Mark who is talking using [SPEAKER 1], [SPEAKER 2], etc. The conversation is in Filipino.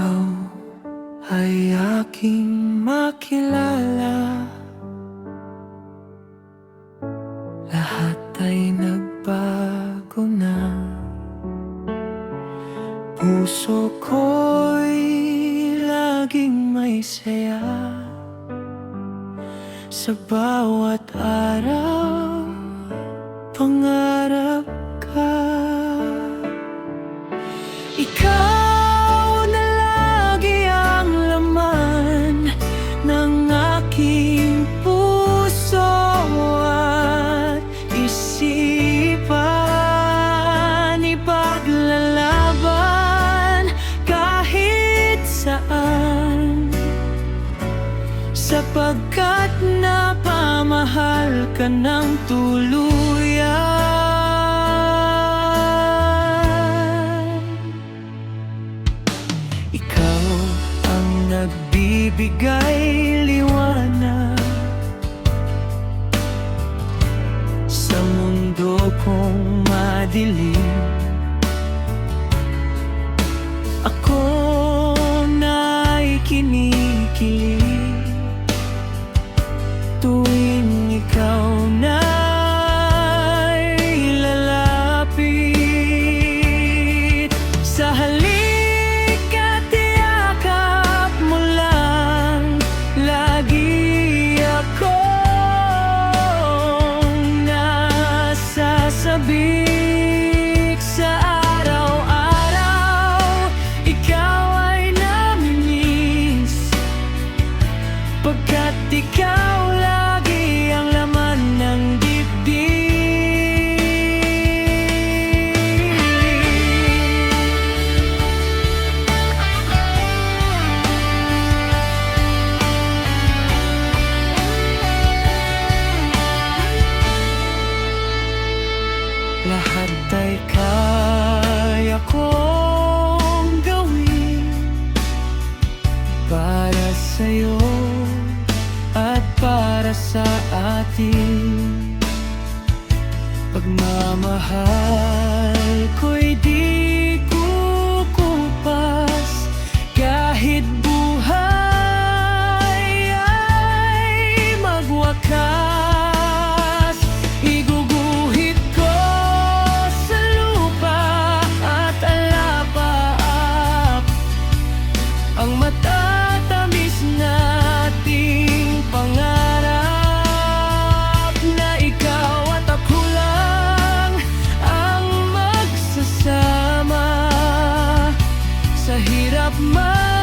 [SPEAKER 1] Ikaw ay aking makilala, lahat ay nagbago na. Puso ko'y laging may saya, sa bawat araw pangarap ka. Ikaw na lagi ang laman ng aking puso at isipan. Ipaglalaban kahit saan, sapagkat napamahal ka ng tuluyan. Ikaw ang nagbibigay liwanag sa mundo kong madilim. Ako na'y kinikilig tuwing ikaw na'y lalapit. Sa halik at yakap mo lang lagi akong nasasabik. Sa araw-araw ikaw ay namimiss, pagkat ikaw lagi ang laman ng dibdib. Lahat ay kaya kong gawin para sa'yo at para sa atin. Pagmamahal ko'y di kukupas, kahit buhay ay magwakas. Iguguhit ko sa lupa at alapaap ang matatamis nating pangarap, na ikaw at ako lang ang magsasama sa hirap man.